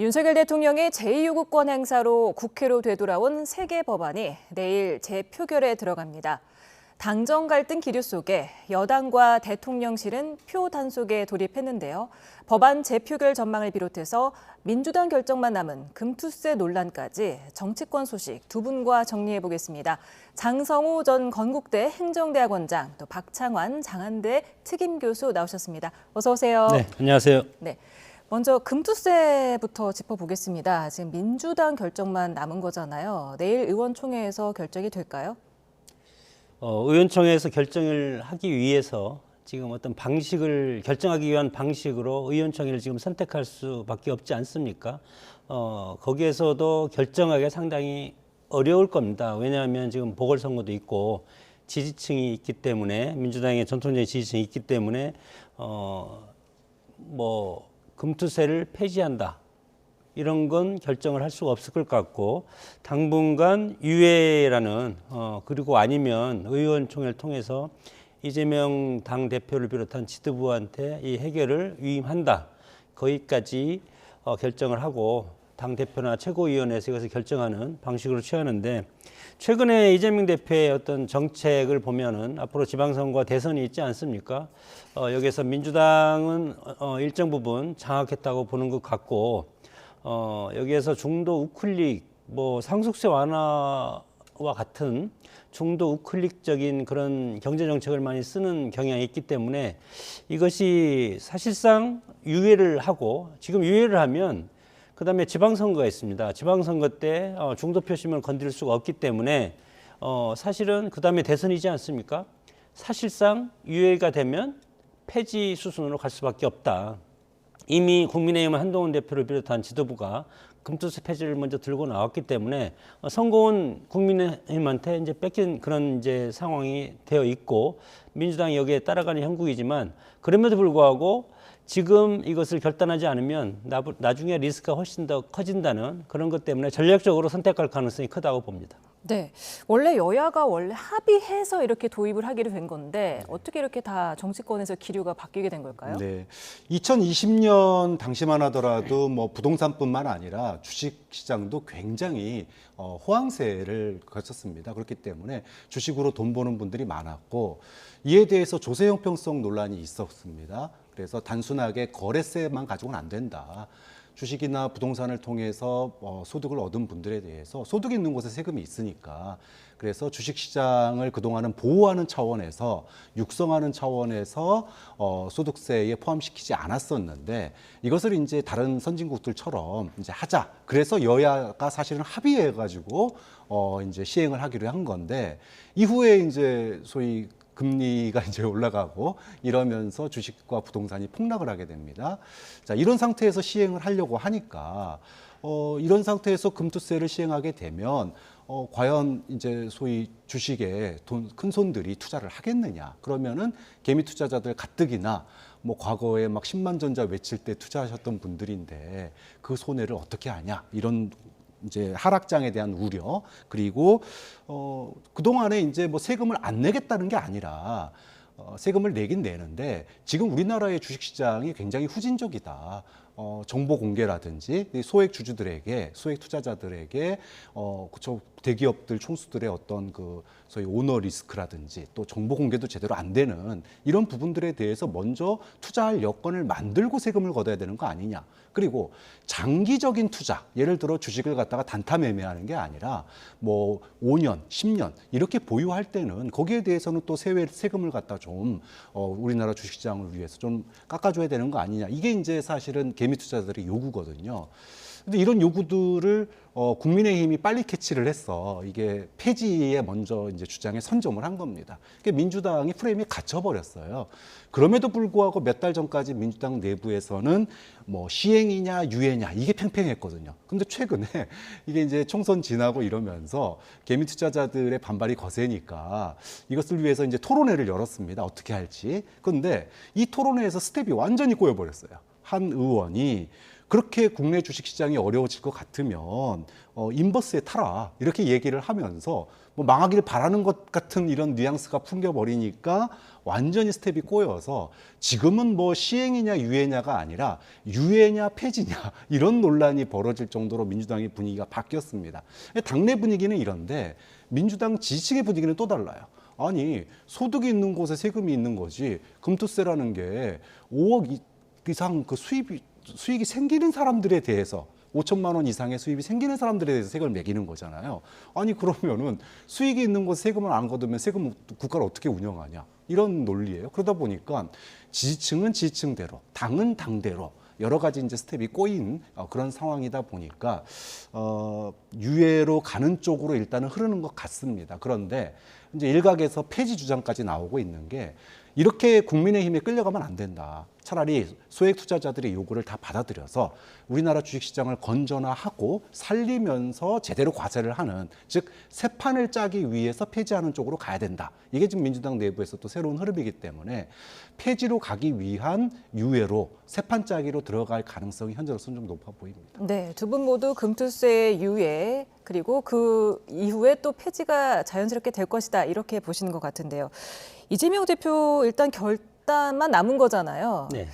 윤석열 대통령의 제2요구권 행사로 국회로 되돌아온 3개 법안이 내일 재표결에 들어갑니다. 당정 갈등 기류 속에 여당과 대통령실은 표 단속에 돌입했는데요. 법안 재표결 전망을 비롯해서 민주당 결정만 남은 금투세 논란까지 정치권 소식 두 분과 정리해보겠습니다. 장성호 전 건국대 행정대학원장, 또 박창환 장한대 특임교수 나오셨습니다. 어서 오세요. 네, 안녕하세요. 네. 먼저 금투세부터 짚어보겠습니다. 지금 민주당 결정만 남은 거잖아요. 내일 의원총회에서 결정이 될까요? 의원총회에서 결정을 하기 위해서 지금 어떤 방식을 결정하기 위한 방식으로 의원총회를 지금 선택할 수밖에 없지 않습니까? 거기에서도 결정하기가 상당히 어려울 겁니다. 왜냐하면 지금 보궐선거도 있고 지지층이 있기 때문에 민주당의 전통적인 지지층이 있기 때문에 금투세를 폐지한다. 이런 건 결정을 할 수가 없을 것 같고 당분간 유예라는 그리고 아니면 의원총회를 통해서 이재명 당대표를 비롯한 지도부한테 이 해결을 위임한다. 거기까지 결정을 하고 당대표나 최고위원회에서 이것을 결정하는 방식으로 취하는데 최근에 이재명 대표의 어떤 정책을 보면은 앞으로 지방선거와 대선이 있지 않습니까? 여기에서 민주당은 일정 부분 장악했다고 보는 것 같고 여기에서 중도 우클릭, 상속세 완화와 같은 중도 우클릭적인 그런 경제 정책을 많이 쓰는 경향이 있기 때문에 이것이 사실상 유예를 하고 지금 유예를 하면 그다음에 지방선거가 있습니다. 지방선거 때 중도 표심을 건드릴 수가 없기 때문에 사실은 그다음에 대선이지 않습니까? 사실상 유예가 되면 폐지 수순으로 갈 수밖에 없다. 이미 국민의힘은 한동훈 대표를 비롯한 지도부가 금투세 폐지를 먼저 들고 나왔기 때문에 선거운 국민의힘한테 이제 뺏긴 그런 이제 상황이 되어 있고 민주당이 여기에 따라가는 형국이지만 그럼에도 불구하고 지금 이것을 결단하지 않으면 나중에 리스크가 훨씬 더 커진다는 그런 것 때문에 전략적으로 선택할 가능성이 크다고 봅니다. 네, 원래 여야가 합의해서 이렇게 도입을 하기로 된 건데 어떻게 이렇게 다 정치권에서 기류가 바뀌게 된 걸까요? 네, 2020년 당시만 하더라도 부동산뿐만 아니라 주식시장도 굉장히 호황세를 거쳤습니다. 그렇기 때문에 주식으로 돈 버는 분들이 많았고 이에 대해서 조세 형평성 논란이 있었습니다. 그래서 단순하게 거래세만 가지고는 안 된다. 주식이나 부동산을 통해서 소득을 얻은 분들에 대해서 소득이 있는 곳에 세금이 있으니까 그래서 주식시장을 그동안은 보호하는 차원에서 육성하는 차원에서 소득세에 포함시키지 않았었는데 이것을 이제 다른 선진국들처럼 이제 하자. 그래서 여야가 사실은 합의해가지고 이제 시행을 하기로 한 건데 이후에 이제 소위 금리가 이제 올라가고 이러면서 주식과 부동산이 폭락을 하게 됩니다. 자, 이런 상태에서 시행을 하려고 하니까 이런 상태에서 금투세를 시행하게 되면 과연 이제 소위 주식에 큰 손들이 투자를 하겠느냐? 그러면은 개미 투자자들 가뜩이나 과거에 막 10만 전자 외칠 때 투자하셨던 분들인데 그 손해를 어떻게 하냐? 이런 이제 하락장에 대한 우려 그리고 그동안에 이제 세금을 안 내겠다는 게 아니라 세금을 내긴 내는데 지금 우리나라의 주식시장이 굉장히 후진적이다. 정보 공개라든지 소액 주주들에게 소액 투자자들에게 대기업들 총수들의 어떤 소위 오너 리스크라든지 또 정보 공개도 제대로 안 되는 이런 부분들에 대해서 먼저 투자할 여건을 만들고 세금을 걷어야 되는 거 아니냐. 그리고 장기적인 투자, 예를 들어 주식을 갖다가 단타 매매하는 게 아니라 5년, 10년 이렇게 보유할 때는 거기에 대해서는 또 세금을 갖다 좀 우리나라 주식시장을 위해서 좀 깎아줘야 되는 거 아니냐. 이게 이제 사실은 개미 투자자들의 요구거든요. 근데 이런 요구들을 국민의힘이 빨리 캐치를 해서 이게 폐지에 먼저 이제 주장에 선점을 한 겁니다. 그러니까 민주당이 프레임이 갇혀버렸어요. 그럼에도 불구하고 몇 달 전까지 민주당 내부에서는 시행이냐 유예냐 이게 팽팽했거든요. 근데 최근에 이게 이제 총선 지나고 이러면서 개미 투자자들의 반발이 거세니까 이것을 위해서 이제 토론회를 열었습니다. 어떻게 할지. 근데 이 토론회에서 스텝이 완전히 꼬여버렸어요. 한 의원이 그렇게 국내 주식시장이 어려워질 것 같으면 인버스에 타라 이렇게 얘기를 하면서 뭐 망하길 바라는 것 같은 이런 뉘앙스가 풍겨버리니까 완전히 스텝이 꼬여서 지금은 뭐 시행이냐 유예냐가 아니라 유예냐 폐지냐 이런 논란이 벌어질 정도로 민주당의 분위기가 바뀌었습니다. 당내 분위기는 이런데 민주당 지지층의 분위기는 또 달라요. 아니 소득이 있는 곳에 세금이 있는 거지 금투세라는 게 5억 이상 그 수익이 생기는 사람들에 대해서 5천만 원 이상의 수입이 생기는 사람들에 대해서 세금을 매기는 거잖아요. 아니 그러면은 수익이 있는 곳에 세금을 안 걷으면 세금 국가를 어떻게 운영하냐 이런 논리예요. 그러다 보니까 지지층은 지지층대로 당은 당대로 여러 가지 이제 스텝이 꼬인 그런 상황이다 보니까 유예로 가는 쪽으로 일단은 흐르는 것 같습니다. 그런데 이제 일각에서 폐지 주장까지 나오고 있는 게 이렇게 국민의힘에 끌려가면 안 된다. 차라리 소액 투자자들의 요구를 다 받아들여서 우리나라 주식시장을 건전화하고 살리면서 제대로 과세를 하는, 즉 새 판을 짜기 위해서 폐지하는 쪽으로 가야 된다. 이게 지금 민주당 내부에서 또 새로운 흐름이기 때문에 폐지로 가기 위한 유예로 새 판 짜기로 들어갈 가능성이 현재로서는 좀 높아 보입니다. 네, 두 분 모두 금투세 유예 그리고 그 이후에 또 폐지가 자연스럽게 될 것이다 이렇게 보시는 것 같은데요. 이재명 대표 일단 결단만 남은 거잖아요. 네.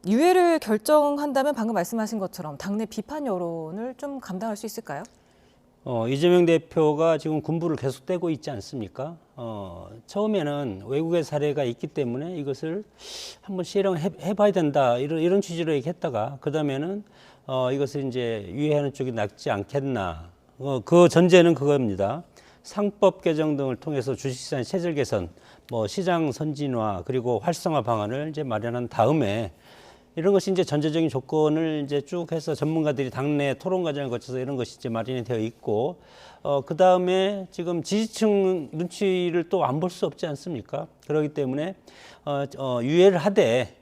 유예를 결정한다면 방금 말씀하신 것처럼 당내 비판 여론을 좀 감당할 수 있을까요? 이재명 대표가 지금 군부를 계속 떼고 있지 않습니까? 처음에는 외국의 사례가 있기 때문에 이것을 한번 실행해봐야 된다 이런 취지로 얘기했다가 그 다음에는 이것을 이제 유예하는 쪽이 낫지 않겠나. 그 전제는 그겁니다. 상법 개정 등을 통해서 주식시장 체질 개선, 뭐 시장 선진화 그리고 활성화 방안을 이제 마련한 다음에 이런 것이 이제 전제적인 조건을 이제 쭉 해서 전문가들이 당내 토론 과정을 거쳐서 이런 것이 이제 마련이 되어 있고, 그 다음에 지금 지지층 눈치를 또 안 볼 수 없지 않습니까? 그렇기 때문에 유예를 하되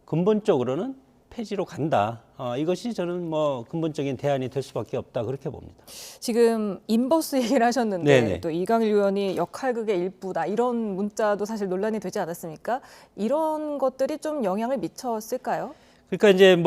근본적으로는 폐지로 간다. 이것이 저는 뭐 근본적인 대안이 될 수밖에 없다 그렇게 봅니다. 지금 인버스 얘기를 하셨는데 네네. 또 이강일 의원이 역할극의 일부다 이런 문자도 사실 논란이 되지 않았습니까? 이런 것들이 좀 영향을 미쳤을까요? 그러니까 이제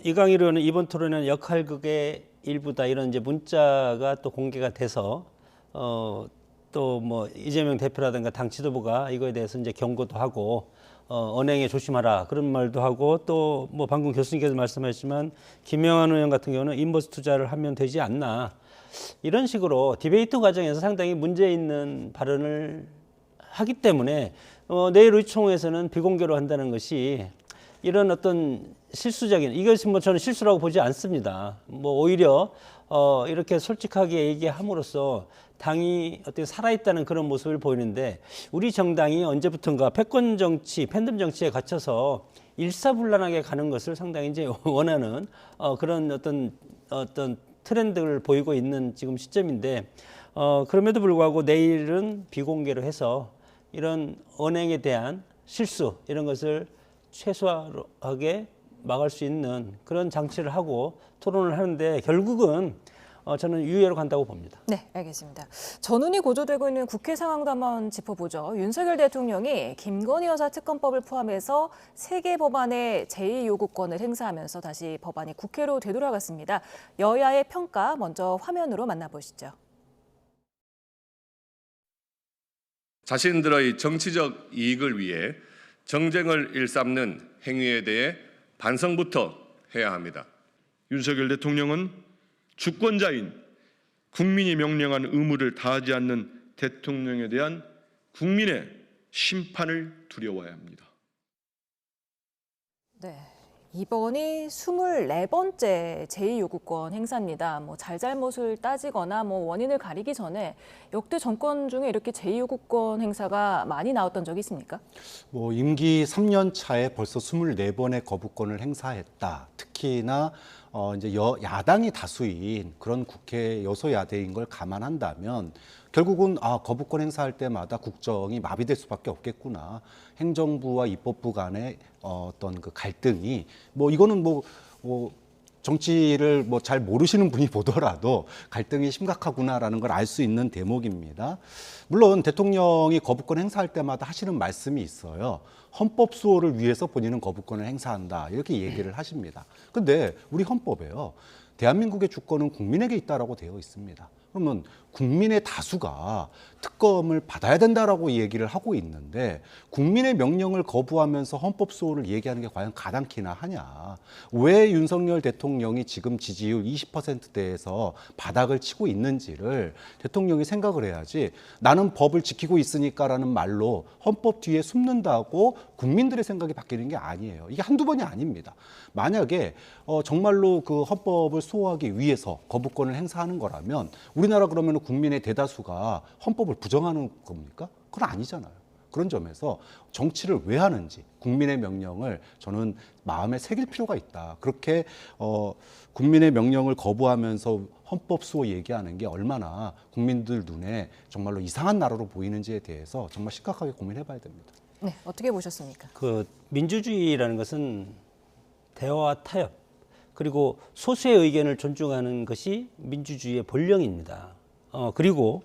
이강일 의원은 이번 토론에는 역할극의 일부다 이런 이제 문자가 또 공개가 돼서 또 뭐 이재명 대표라든가 당 지도부가 이거에 대해서 이제 경고도 하고 언행에 조심하라 그런 말도 하고 또 뭐 방금 교수님께서 말씀하셨지만 김영환 의원 같은 경우는 인버스 투자를 하면 되지 않나 이런 식으로 디베이트 과정에서 상당히 문제 있는 발언을 하기 때문에 내일 의총에서는 비공개로 한다는 것이 이런 어떤 실수적인 이것이 뭐 저는 실수라고 보지 않습니다. 뭐 오히려 이렇게 솔직하게 얘기함으로써 당이 어떻게 살아있다는 그런 모습을 보이는데 우리 정당이 언제부턴가 패권 정치, 팬덤 정치에 갇혀서 일사불란하게 가는 것을 상당히 이제 원하는 그런 어떤 트렌드를 보이고 있는 지금 시점인데 그럼에도 불구하고 내일은 비공개로 해서 이런 언행에 대한 실수 이런 것을 최소화하게 막을 수 있는 그런 장치를 하고 토론을 하는데 결국은 저는 유예로 간다고 봅니다. 네, 알겠습니다. 전운이 고조되고 있는 국회 상황도 한번 짚어보죠. 윤석열 대통령이 김건희 여사 특검법을 포함해서 3개 법안의 제2요구권을 행사하면서 다시 법안이 국회로 되돌아갔습니다. 여야의 평가 먼저 화면으로 만나보시죠. 자신들의 정치적 이익을 위해 정쟁을 일삼는 행위에 대해 반성부터 해야 합니다. 윤석열 대통령은 주권자인 국민이 명령한 의무를 다하지 않는 대통령에 대한 국민의 심판을 두려워해야 합니다. 네, 이번이 24번째 제2요구권 행사입니다. 뭐 잘잘못을 따지거나 뭐 원인을 가리기 전에 역대 정권 중에 이렇게 제2요구권 행사가 많이 나왔던 적이 있습니까? 뭐 임기 3년 차에 벌써 24번의 거부권을 행사했다. 특히나 이제 야당이 다수인 그런 국회 여소야대인 걸 감안한다면 결국은 거부권 행사할 때마다 국정이 마비될 수밖에 없겠구나. 행정부와 입법부 간의 어떤 그 갈등이 뭐 이거는 정치를 뭐 잘 모르시는 분이 보더라도 갈등이 심각하구나라는 걸 알 수 있는 대목입니다. 물론 대통령이 거부권 행사할 때마다 하시는 말씀이 있어요. 헌법 수호를 위해서 본인은 거부권을 행사한다. 이렇게 얘기를 하십니다. 근데 우리 헌법에요. 대한민국의 주권은 국민에게 있다라고 되어 있습니다. 그러면 국민의 다수가 특검을 받아야 된다라고 얘기를 하고 있는데 국민의 명령을 거부하면서 헌법 수호를 얘기하는 게 과연 가당키나 하냐. 왜 윤석열 대통령이 지금 지지율 20%대에서 바닥을 치고 있는지를 대통령이 생각을 해야지 나는 법을 지키고 있으니까라는 말로 헌법 뒤에 숨는다고 국민들의 생각이 바뀌는 게 아니에요. 이게 한두 번이 아닙니다. 만약에 정말로 그 헌법을 수호하기 위해서 거부권을 행사하는 거라면 우리나라 그러면 국민의 대다수가 헌법을 부정하는 겁니까? 그건 아니잖아요. 그런 점에서 정치를 왜 하는지 국민의 명령을 저는 마음에 새길 필요가 있다. 그렇게 국민의 명령을 거부하면서 헌법 수호 얘기하는 게 얼마나 국민들 눈에 정말로 이상한 나라로 보이는지에 대해서 정말 심각하게 고민해봐야 됩니다. 네, 어떻게 보셨습니까? 그 민주주의라는 것은 대화와 타협 그리고 소수의 의견을 존중하는 것이 민주주의의 본령입니다. 그리고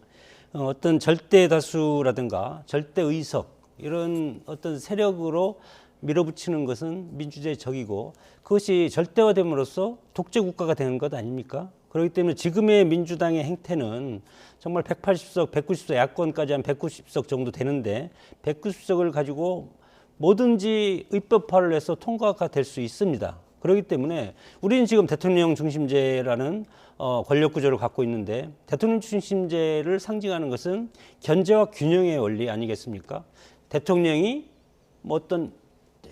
어떤 절대 다수라든가 절대 의석 이런 어떤 세력으로 밀어붙이는 것은 민주주의의 적이고 그것이 절대화됨으로써 독재 국가가 되는 것 아닙니까? 그렇기 때문에 지금의 민주당의 행태는 정말 180석, 190석 야권까지 한 190석 정도 되는데 190석을 가지고 뭐든지 입법화를 해서 통과가 될 수 있습니다. 그렇기 때문에 우리는 지금 대통령 중심제라는 권력 구조를 갖고 있는데 대통령 중심제를 상징하는 것은 견제와 균형의 원리 아니겠습니까? 대통령이 뭐 어떤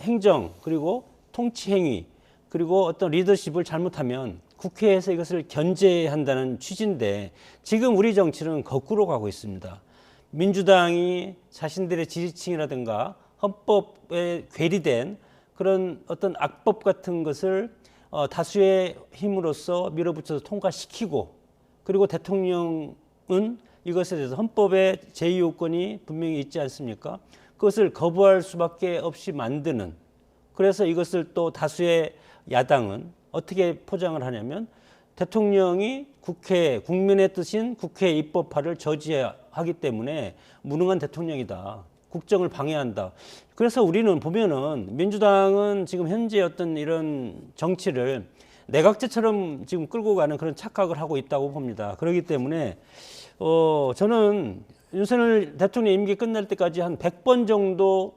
행정 그리고 통치 행위 그리고 어떤 리더십을 잘못하면 국회에서 이것을 견제한다는 취지인데 지금 우리 정치는 거꾸로 가고 있습니다. 민주당이 자신들의 지지층이라든가 헌법에 괴리된 그런 어떤 악법 같은 것을 다수의 힘으로써 밀어붙여서 통과시키고 그리고 대통령은 이것에 대해서 헌법에 제2요건이 분명히 있지 않습니까? 그것을 거부할 수밖에 없이 만드는 그래서 이것을 또 다수의 야당은 어떻게 포장을 하냐면 대통령이 국민의 뜻인 국회 입법화를 저지하기 때문에 무능한 대통령이다. 국정을 방해한다. 그래서 우리는 보면은 민주당은 지금 현재 어떤 이런 정치를 내각제처럼 지금 끌고 가는 그런 착각을 하고 있다고 봅니다. 그렇기 때문에 저는 윤석열 대통령 임기 끝날 때까지 한 100번 정도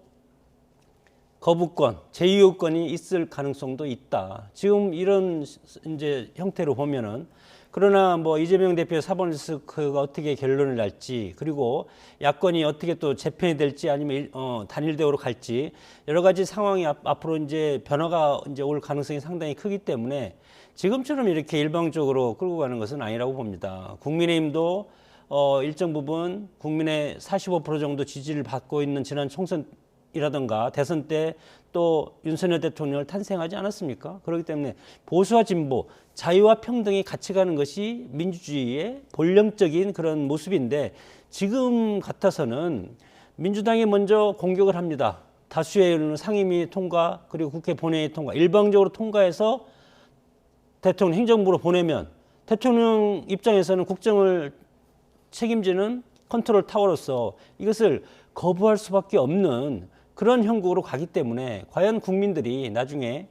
거부권, 제2요건이 있을 가능성도 있다. 지금 이런 이제 형태로 보면은 그러나 뭐 이재명 대표의 사법리스크가 어떻게 결론을 날지 그리고 야권이 어떻게 또 재편이 될지 아니면 단일 대우로 갈지 여러 가지 상황이 앞으로 이제 변화가 이제 올 가능성이 상당히 크기 때문에 지금처럼 이렇게 일방적으로 끌고 가는 것은 아니라고 봅니다. 국민의힘도 일정 부분 국민의 45% 정도 지지를 받고 있는 지난 총선이라든가 대선 때 또 윤석열 대통령을 탄생하지 않았습니까? 그렇기 때문에 보수와 진보, 자유와 평등이 같이 가는 것이 민주주의의 본령적인 그런 모습인데 지금 같아서는 민주당이 먼저 공격을 합니다. 다수의 상임위 통과 그리고 국회 본회의 통과 일방적으로 통과해서 대통령 행정부로 보내면 대통령 입장에서는 국정을 책임지는 컨트롤 타워로서 이것을 거부할 수밖에 없는 그런 형국으로 가기 때문에 과연 국민들이 나중에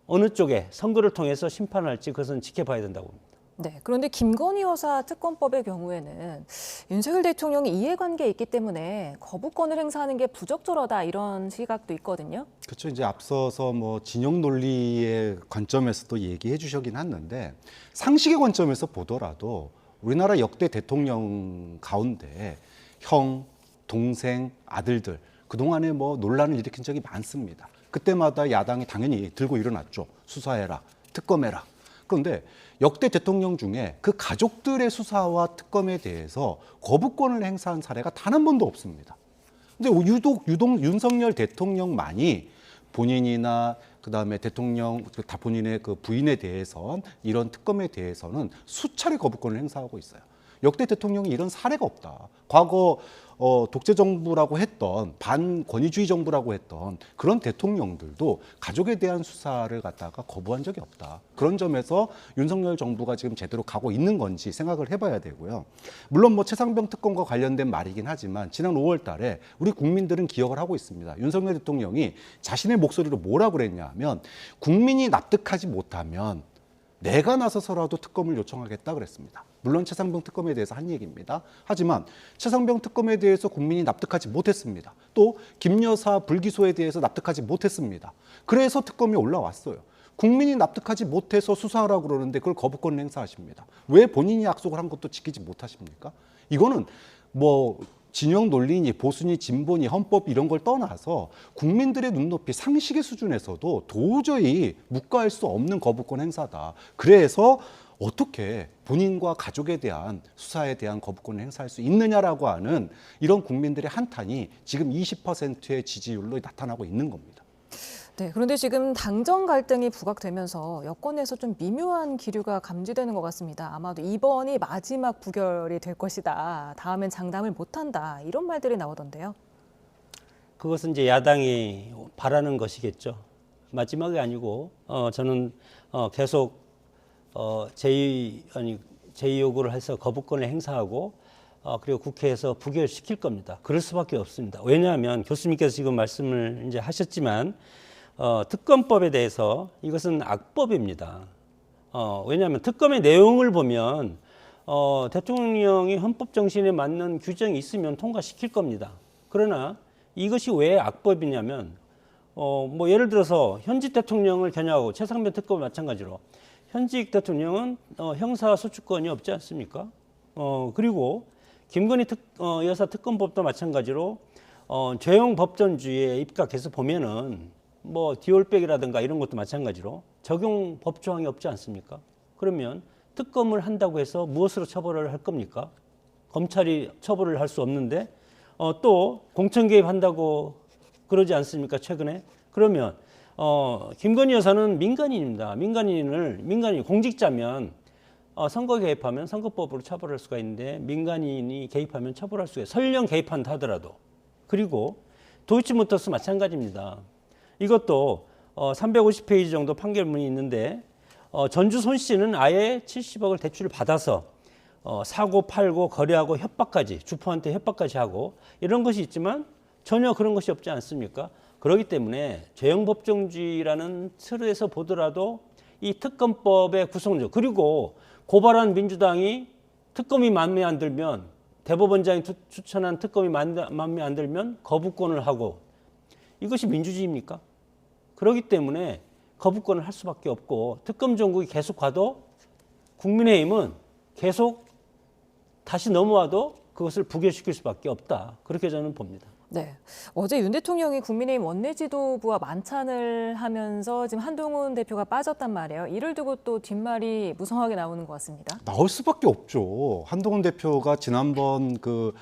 어느 쪽에 선거를 통해서 심판할지 그것은 지켜봐야 된다고 봅니다. 네, 그런데 김건희 여사 특검법의 경우에는 윤석열 대통령이 이해관계에 있기 때문에 거부권을 행사하는 게 부적절하다 이런 시각도 있거든요. 그렇죠. 이제 앞서서 뭐 진영 논리의 관점에서도 얘기해 주셨긴 했는데 상식의 관점에서 보더라도 우리나라 역대 대통령 가운데 형, 동생, 아들들 그동안에 뭐 논란을 일으킨 적이 많습니다. 그때마다 야당이 당연히 들고 일어났죠. 수사해라, 특검해라. 그런데 역대 대통령 중에 그 가족들의 수사와 특검에 대해서 거부권을 행사한 사례가 단 한 번도 없습니다. 근데 유독 윤석열 대통령만이 본인이나 그다음에 대통령 다 본인의 그 부인에 대해서 이런 특검에 대해서는 수차례 거부권을 행사하고 있어요. 역대 대통령이 이런 사례가 없다. 과거 독재 정부라고 했던 반권위주의 정부라고 했던 그런 대통령들도 가족에 대한 수사를 갖다가 거부한 적이 없다. 그런 점에서 윤석열 정부가 지금 제대로 가고 있는 건지 생각을 해봐야 되고요. 물론 뭐 최상병 특검과 관련된 말이긴 하지만 지난 5월 달에 우리 국민들은 기억을 하고 있습니다. 윤석열 대통령이 자신의 목소리로 뭐라고 그랬냐 하면 국민이 납득하지 못하면 내가 나서서라도 특검을 요청하겠다 그랬습니다. 물론 최상병 특검에 대해서 한 얘기입니다. 하지만 최상병 특검에 대해서 국민이 납득하지 못했습니다. 또 김 여사 불기소에 대해서 납득하지 못했습니다. 그래서 특검이 올라왔어요. 국민이 납득하지 못해서 수사하라고 그러는데 그걸 거부권을 행사하십니다. 왜 본인이 약속을 한 것도 지키지 못하십니까? 이거는 뭐 진영 논리니 보수니 진보니 헌법 이런 걸 떠나서 국민들의 눈높이 상식의 수준에서도 도저히 묵과할 수 없는 거부권 행사다. 그래서 어떻게 본인과 가족에 대한 수사에 대한 거부권을 행사할 수 있느냐라고 하는 이런 국민들의 한탄이 지금 20%의 지지율로 나타나고 있는 겁니다. 네, 그런데 지금 당정 갈등이 부각되면서 여권에서 좀 미묘한 기류가 감지되는 것 같습니다. 아마도 이번이 마지막 부결이 될 것이다. 다음엔 장담을 못한다. 이런 말들이 나오던데요. 그것은 이제 야당이 바라는 것이겠죠. 마지막이 아니고 저는 계속 제의 요구를 해서 거부권을 행사하고 그리고 국회에서 부결시킬 겁니다. 그럴 수밖에 없습니다. 왜냐하면 교수님께서 지금 말씀을 이제 하셨지만 특검법에 대해서 이것은 악법입니다. 왜냐하면 특검의 내용을 보면 대통령이 헌법 정신에 맞는 규정이 있으면 통과시킬 겁니다. 그러나 이것이 왜 악법이냐면 뭐 예를 들어서 현직 대통령을 겨냥하고 최상병 특검 마찬가지로 현직 대통령은 형사 소추권이 없지 않습니까? 그리고 김건희 여사 특검법도 마찬가지로 죄형 법전주의에 입각해서 보면은 뭐 디올백이라든가 이런 것도 마찬가지로 적용 법조항이 없지 않습니까? 그러면 특검을 한다고 해서 무엇으로 처벌을 할 겁니까? 검찰이 처벌을 할 수 없는데 또 공천 개입한다고 그러지 않습니까? 최근에 그러면 김건희 여사는 민간인입니다. 민간인 공직자면 선거 개입하면 선거법으로 처벌할 수가 있는데 민간인이 개입하면 처벌할 수가 있어요. 설령 개입한다 하더라도. 그리고 도이치모터스 마찬가지입니다. 이것도 350페이지 정도 판결문이 있는데 전주 손 씨는 아예 70억을 대출을 받아서 사고 팔고 거래하고 협박까지 주포한테 협박까지 하고 이런 것이 있지만 전혀 그런 것이 없지 않습니까? 그렇기 때문에 죄형법정주의라는 틀에서 보더라도 이 특검법의 구성력 그리고 고발한 민주당이 특검이 마음에 안 들면 대법원장이 추천한 특검이 마음에 안 들면 거부권을 하고 이것이 민주주의입니까? 그렇기 때문에 거부권을 할 수밖에 없고 특검 정국이 계속 가도 국민의힘은 계속 다시 넘어와도 그것을 부결시킬 수밖에 없다. 그렇게 저는 봅니다. 네, 어제 윤 대통령이 국민의힘 원내지도부와 만찬을 하면서 지금 한동훈 대표가 빠졌단 말이에요. 이를 두고 또 뒷말이 무성하게 나오는 것 같습니다. 나올 수밖에 없죠. 한동훈 대표가 지난번 그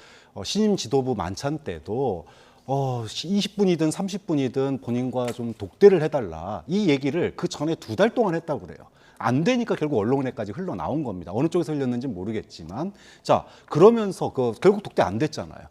신임 지도부 만찬 때도 20분이든 30분이든 본인과 좀 독대를 해달라. 이 얘기를 그 전에 2달 동안 했다고 그래요. 안 되니까 결국 언론에까지 흘러나온 겁니다. 어느 쪽에서 흘렸는지 모르겠지만. 자, 그러면서 결국 독대 안 됐잖아요.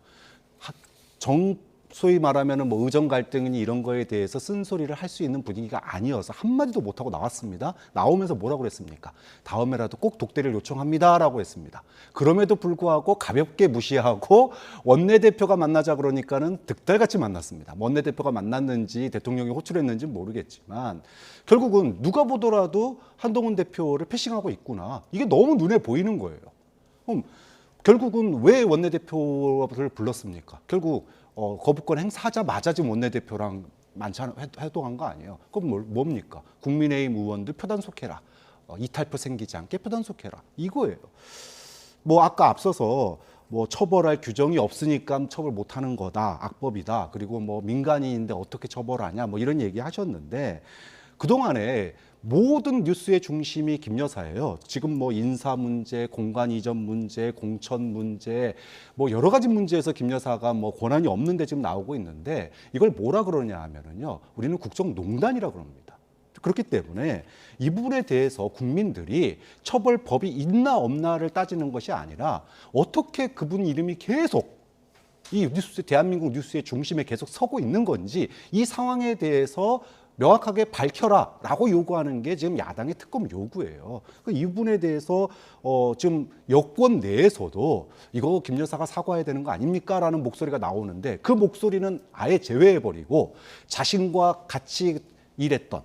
소위 말하면 뭐 의정 갈등이니 이런 거에 대해서 쓴소리를 할 수 있는 분위기가 아니어서 한마디도 못하고 나왔습니다. 나오면서 뭐라고 그랬습니까? 다음에라도 꼭 독대를 요청합니다라고 했습니다. 그럼에도 불구하고 가볍게 무시하고 원내대표가 만나자 그러니까는 득달같이 만났습니다. 원내대표가 만났는지 대통령이 호출했는지 모르겠지만 결국은 누가 보더라도 한동훈 대표를 패싱하고 있구나. 이게 너무 눈에 보이는 거예요. 그럼 결국은 왜 원내대표를 불렀습니까? 결국 거부권 행사하자마자 지금 원내대표랑 만찬 활동한 거 아니에요. 그럼 뭡니까? 국민의힘 의원들 표단속해라. 이탈표 생기지 않게 표단속해라. 이거예요. 뭐 아까 앞서서 뭐 처벌할 규정이 없으니까 처벌 못하는 거다. 악법이다. 그리고 뭐 민간인인데 어떻게 처벌하냐. 뭐 이런 얘기 하셨는데 그동안에 모든 뉴스의 중심이 김 여사예요. 지금 뭐 인사 문제, 공간 이전 문제, 공천 문제, 뭐 여러 가지 문제에서 김 여사가 뭐 권한이 없는데 지금 나오고 있는데 이걸 뭐라 그러냐 하면은요. 우리는 국정농단이라 그럽니다. 그렇기 때문에 이 부분에 대해서 국민들이 처벌법이 있나 없나를 따지는 것이 아니라 어떻게 그분 이름이 계속 이 뉴스, 대한민국 뉴스의 중심에 계속 서고 있는 건지 이 상황에 대해서 명확하게 밝혀라라고 요구하는 게 지금 야당의 특검 요구예요. 이 부분에 대해서 지금 여권 내에서도 이거 김 여사가 사과해야 되는 거 아닙니까라는 목소리가 나오는데 그 목소리는 아예 제외해버리고 자신과 같이 일했던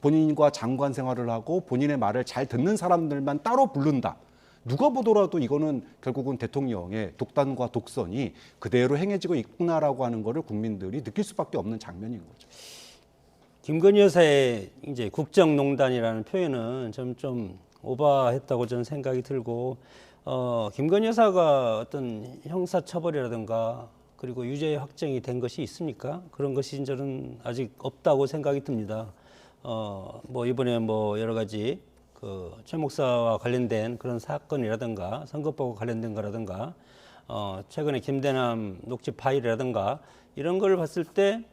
본인과 장관 생활을 하고 본인의 말을 잘 듣는 사람들만 따로 부른다. 누가 보더라도 이거는 결국은 대통령의 독단과 독선이 그대로 행해지고 있구나라고 하는 거를 국민들이 느낄 수밖에 없는 장면인 거죠. 김건희 여사의 이제 국정농단이라는 표현은 좀 오버했다고 저는 생각이 들고, 김건희 여사가 어떤 형사처벌이라든가 그리고 유죄 확정이 된 것이 있습니까? 그런 것이 저는 아직 없다고 생각이 듭니다. 뭐 이번에 뭐 여러 가지 그 최 목사와 관련된 그런 사건이라든가 선거법과 관련된 거라든가 최근에 김대남 녹취 파일이라든가 이런 걸 봤을 때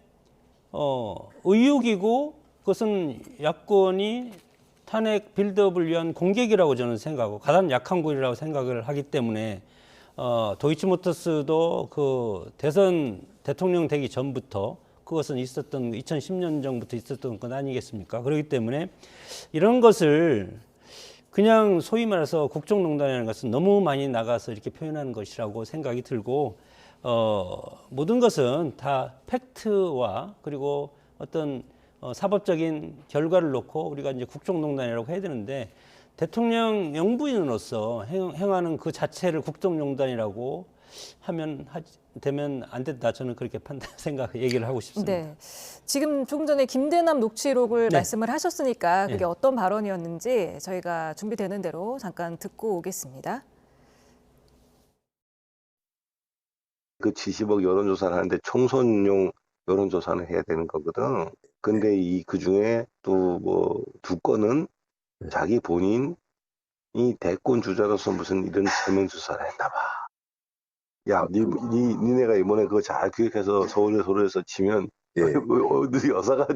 의혹이고 그것은 야권이 탄핵 빌드업을 위한 공격이라고 저는 생각하고 가장 약한 구이라고 생각을 하기 때문에 도이치모터스도 그 대선 대통령 되기 전부터 그것은 있었던 2010년 전부터 있었던 건 아니겠습니까? 그렇기 때문에 이런 것을 그냥 소위 말해서 국정농단이라는 것은 너무 많이 나가서 이렇게 표현하는 것이라고 생각이 들고 모든 것은 다 팩트와 그리고 어떤 사법적인 결과를 놓고 우리가 이제 국정농단이라고 해야 되는데 대통령 영부인으로서 행하는 그 자체를 국정농단이라고 되면 안 된다. 저는 그렇게 얘기를 하고 싶습니다. 네. 지금 조금 전에 김대남 녹취록을 네. 말씀을 하셨으니까 그게 네. 어떤 발언이었는지 저희가 준비되는 대로 잠깐 듣고 오겠습니다. 그 70억 여론조사를 하는데 총선용 여론조사는 해야 되는 거거든. 근데 그 중에 또 뭐 두 건은 자기 본인이 대권 주자로서 무슨 이런 세명조사를 했나 봐. 야, 니네가 이번에 그거 잘 기획해서 서울에서 치면 너희 여사가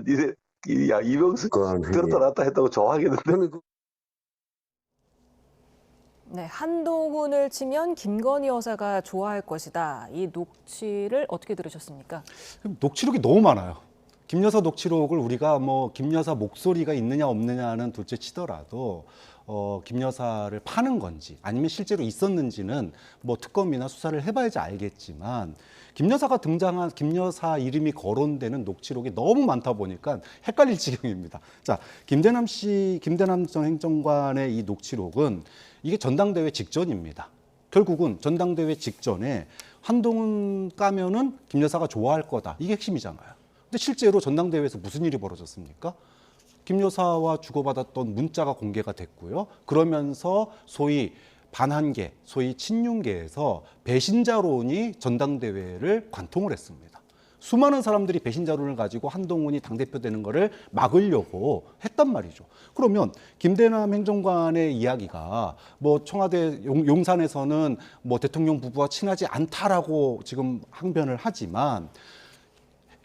야 이명수 들었다 놨다 했다고 좋아하겠는데. 네, 한동훈을 치면 김건희 여사가 좋아할 것이다. 이 녹취를 어떻게 들으셨습니까? 녹취록이 너무 많아요. 김 여사 녹취록을 우리가 뭐 김 여사 목소리가 있느냐 없느냐는 둘째 치더라도 김 여사를 파는 건지 아니면 실제로 있었는지는 뭐 특검이나 수사를 해봐야지 알겠지만 김 여사가 등장한 김 여사 이름이 거론되는 녹취록이 너무 많다 보니까 헷갈릴 지경입니다. 자, 김대남 전 행정관의 이 녹취록은 이게 전당대회 직전입니다. 결국은 전당대회 직전에 한동훈 까면은 김 여사가 좋아할 거다. 이게 핵심이잖아요. 근데 실제로 전당대회에서 무슨 일이 벌어졌습니까? 김 여사와 주고받았던 문자가 공개가 됐고요. 그러면서 소위 반한계, 소위 친윤계에서 배신자론이 전당대회를 관통을 했습니다. 수많은 사람들이 배신자론을 가지고 한동훈이 당대표 되는 거를 막으려고 했단 말이죠. 그러면 김대남 행정관의 이야기가 뭐 청와대 용산에서는 뭐 대통령 부부와 친하지 않다라고 지금 항변을 하지만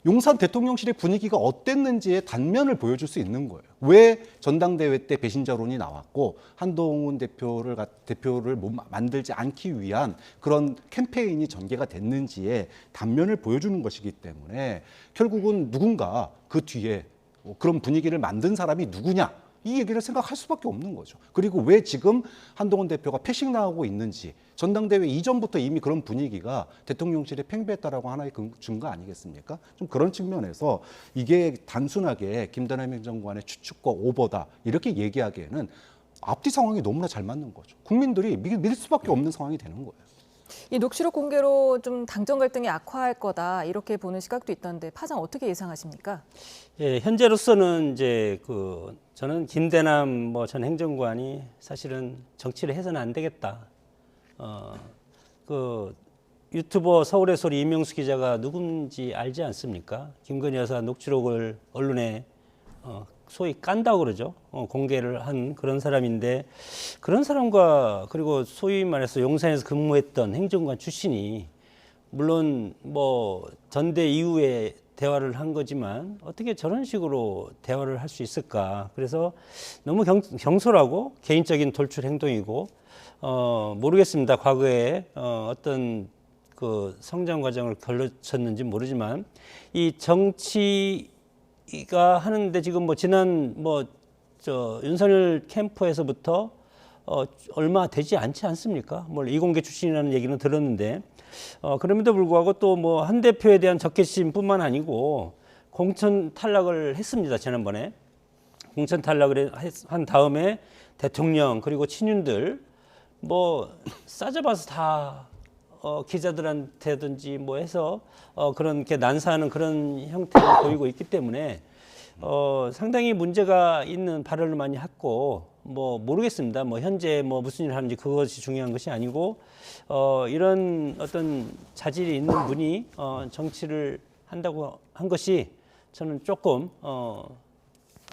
용산 대통령실의 분위기가 어땠는지의 단면을 보여줄 수 있는 거예요. 왜 전당대회 때 배신자론이 나왔고 한동훈 대표를 만들지 않기 위한 그런 캠페인이 전개가 됐는지의 단면을 보여주는 것이기 때문에 결국은 누군가 그 뒤에 그런 분위기를 만든 사람이 누구냐 이 얘기를 생각할 수밖에 없는 거죠. 그리고 왜 지금 한동훈 대표가 패싱 나오고 있는지 전당대회 이전부터 이미 그런 분위기가 대통령실에 팽배했다라고 하나의 증거 아니겠습니까? 좀 그런 측면에서 이게 단순하게 김대남 행정관의 추측과 오버다 이렇게 얘기하기에는 앞뒤 상황이 너무나 잘 맞는 거죠. 국민들이 믿을 수밖에 없는 상황이 되는 거예요. 이 녹취록 공개로 좀 당정 갈등이 악화할 거다 이렇게 보는 시각도 있던데 파장 어떻게 예상하십니까? 예, 현재로서는 이제 저는 김대남 전 행정관이 사실은 정치를 해서는 안 되겠다. 유튜버 서울의 소리 이명수 기자가 누군지 알지 않습니까? 김건희 여사 녹취록을 언론에 소위 깐다고 그러죠. 공개를 한 그런 사람인데 그런 사람과 그리고 소위 말해서 용산에서 근무했던 행정관 출신이 물론 뭐 전대 이후에 대화를 한 거지만 어떻게 저런 식으로 대화를 할 수 있을까? 그래서 너무 경솔하고 개인적인 돌출 행동이고 모르겠습니다. 과거에 어떤 그 성장 과정을 걸쳤는지 모르지만 이 정치가 하는데 지금 뭐 지난 윤석열 캠프에서부터 얼마 되지 않지 않습니까? 뭐 이공계 출신이라는 얘기는 들었는데 그럼에도 불구하고 또 뭐 한 대표에 대한 적개심뿐만 아니고 공천 탈락을 했습니다. 지난번에 공천 탈락을 한 다음에 대통령 그리고 친윤들 뭐 싸잡아서 다 기자들한테든지 뭐 해서 그런 게 난사하는 그런 형태를 보이고 있기 때문에 상당히 문제가 있는 발언을 많이 했고 뭐 모르겠습니다. 뭐 현재 뭐 무슨 일을 하는지 그것이 중요한 것이 아니고 이런 어떤 자질이 있는 분이 정치를 한다고 한 것이 저는 조금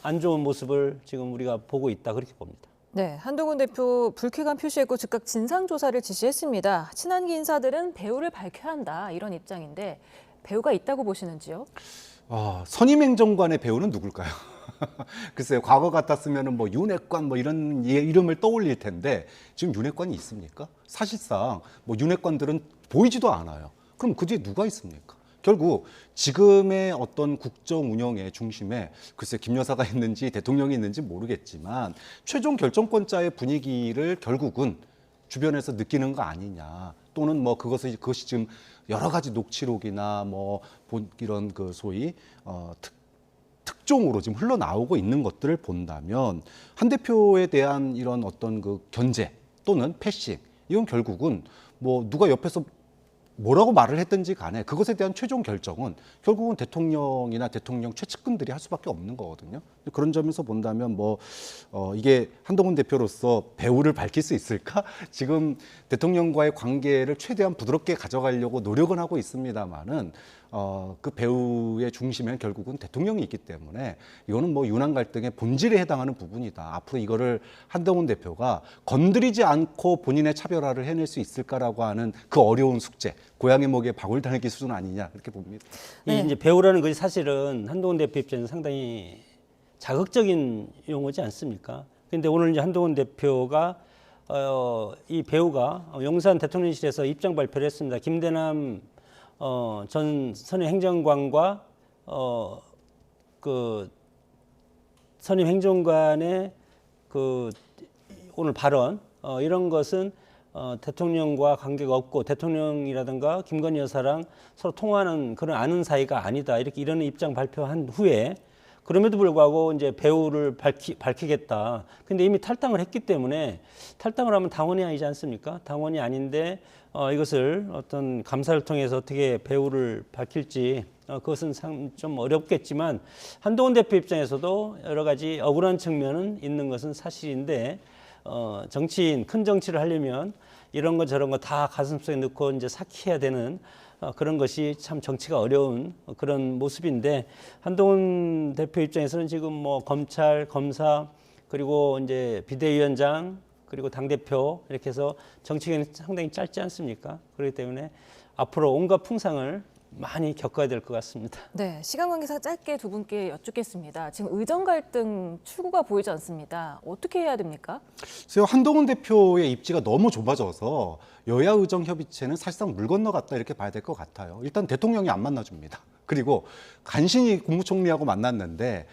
안 좋은 모습을 지금 우리가 보고 있다 그렇게 봅니다. 네, 한동훈 대표 불쾌감 표시했고 즉각 진상조사를 지시했습니다. 친한계 인사들은 배우를 밝혀야 한다 이런 입장인데 배우가 있다고 보시는지요? 선임 행정관의 배우는 누굴까요? 글쎄요, 과거 같았으면 뭐 윤핵관 뭐 이런 이름을 떠올릴 텐데 지금 윤핵관이 있습니까? 사실상 뭐 윤핵관들은 보이지도 않아요. 그럼 그 뒤에 누가 있습니까? 결국 지금의 어떤 국정 운영의 중심에 글쎄 김 여사가 있는지 대통령이 있는지 모르겠지만 최종 결정권자의 분위기를 결국은 주변에서 느끼는 거 아니냐, 또는 뭐 그것이 지금 여러 가지 녹취록이나 뭐 이런 그 소위 특종으로 지금 흘러나오고 있는 것들을 본다면 한 대표에 대한 이런 어떤 그 견제 또는 패싱, 이건 결국은 뭐 누가 옆에서 뭐라고 말을 했든지 간에 그것에 대한 최종 결정은 결국은 대통령이나 대통령 최측근들이 할 수밖에 없는 거거든요. 그런 점에서 본다면 뭐 이게 한동훈 대표로서 배우를 밝힐 수 있을까? 지금 대통령과의 관계를 최대한 부드럽게 가져가려고 노력은 하고 있습니다만은 그 배우의 중심에는 결국은 대통령이 있기 때문에 이거는 뭐 윤한 갈등의 본질에 해당하는 부분이다. 앞으로 이거를 한동훈 대표가 건드리지 않고 본인의 차별화를 해낼 수 있을까라고 하는 그 어려운 숙제, 고양이 목에 박을 달기 수준 아니냐 이렇게 봅니다. 네. 이 이제 배우라는 것이 사실은 한동훈 대표 입장에서 상당히 자극적인 용어지 않습니까? 그런데 오늘 이제 한동훈 대표가 이 배우가 용산 대통령실에서 입장 발표를 했습니다. 김대남 전 선임 행정관과 그 선임 행정관의 그 오늘 발언 이런 것은 대통령과 관계가 없고 대통령이라든가 김건희 여사랑 서로 통화하는 그런 아는 사이가 아니다 이렇게 이런 입장 발표한 후에 그럼에도 불구하고 이제 배우를 밝히겠다. 근데 이미 탈당을 했기 때문에 탈당을 하면 당원이 아니지 않습니까? 당원이 아닌데 이것을 어떤 감사를 통해서 어떻게 배우를 밝힐지 그것은 좀 어렵겠지만 한동훈 대표 입장에서도 여러 가지 억울한 측면은 있는 것은 사실인데 정치인 큰 정치를 하려면 이런 거 저런 거 다 가슴속에 넣고 이제 삭히해야 되는 그런 것이 참 정치가 어려운 그런 모습인데 한동훈 대표 입장에서는 지금 뭐 검찰, 검사 그리고 이제 비대위원장 그리고 당대표 이렇게 해서 정치계는 상당히 짧지 않습니까? 그렇기 때문에 앞으로 온갖 풍상을 많이 겪어야 될 것 같습니다. 네, 시간 관계상 짧게 두 분께 여쭙겠습니다. 지금 의정 갈등 출구가 보이지 않습니다. 어떻게 해야 됩니까? 그래서 한동훈 대표의 입지가 너무 좁아져서 여야 의정 협의체는 사실상 물 건너갔다 이렇게 봐야 될 것 같아요. 일단 대통령이 안 만나줍니다. 그리고 간신히 국무총리하고 만났는데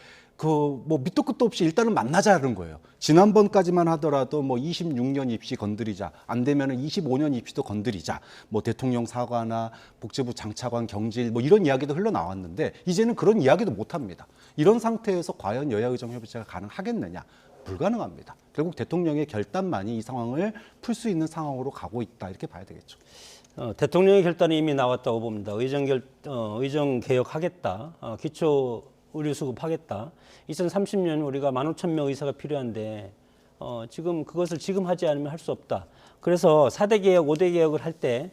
뭐 밑도 끝도 없이 일단은 만나자는 거예요. 지난번까지만 하더라도 뭐 26년 입시 건드리자, 안 되면은 25년 입시도 건드리자, 뭐 대통령 사과나 복지부 장차관 경질 뭐 이런 이야기도 흘러나왔는데 이제는 그런 이야기도 못 합니다. 이런 상태에서 과연 여야 의정 협의체가 가능하겠느냐? 불가능합니다. 결국 대통령의 결단만이 이 상황을 풀 수 있는 상황으로 가고 있다 이렇게 봐야 되겠죠. 대통령의 결단이 이미 나왔다고 봅니다. 의정 개혁하겠다. 기초 의료 수급하겠다. 2030년 우리가 15,000명 의사가 필요한데 지금 그것을 지금 하지 않으면 할 수 없다. 그래서 4대 개혁, 5대 개혁을 할 때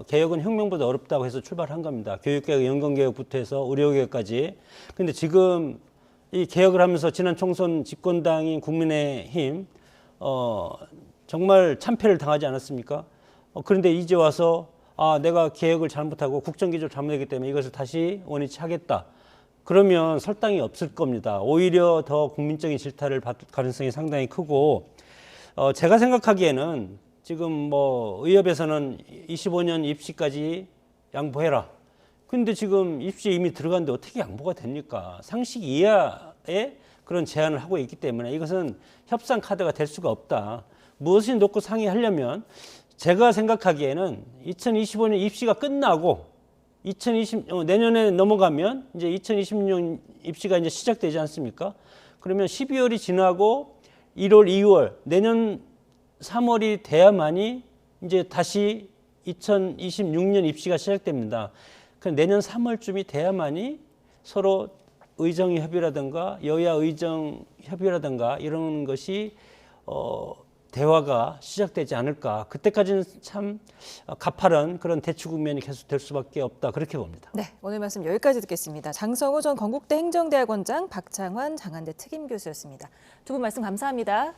개혁은 혁명보다 어렵다고 해서 출발한 겁니다. 교육개혁, 연금개혁부터 해서 의료개혁까지. 근데 지금 이 개혁을 하면서 지난 총선 집권당인 국민의힘 정말 참패를 당하지 않았습니까? 그런데 이제 와서 내가 계획을 잘못하고 국정기조를 잘못했기 때문에 이것을 다시 원위치 하겠다. 그러면 설당이 없을 겁니다. 오히려 더 국민적인 질타를 받을 가능성이 상당히 크고 제가 생각하기에는 지금 뭐 의협에서는 25년 입시까지 양보해라. 근데 지금 입시에 이미 들어갔는데 어떻게 양보가 됩니까? 상식 이하의 그런 제안을 하고 있기 때문에 이것은 협상 카드가 될 수가 없다. 무엇을 놓고 상의하려면 제가 생각하기에는 2025년 입시가 끝나고 내년에 넘어가면 이제 2026년 입시가 이제 시작되지 않습니까? 그러면 12월이 지나고 1월, 2월, 내년 3월이 돼야만이 이제 다시 2026년 입시가 시작됩니다. 내년 3월쯤이 돼야만이 서로 의정 협의라든가 여야 의정 협의라든가 이런 것이 대화가 시작되지 않을까. 그때까지는 참 가파른 그런 대치 국면이 계속될 수밖에 없다. 그렇게 봅니다. 네, 오늘 말씀 여기까지 듣겠습니다. 장성호 전 건국대 행정대학원장, 박창환 장한대 특임교수였습니다. 두 분 말씀 감사합니다.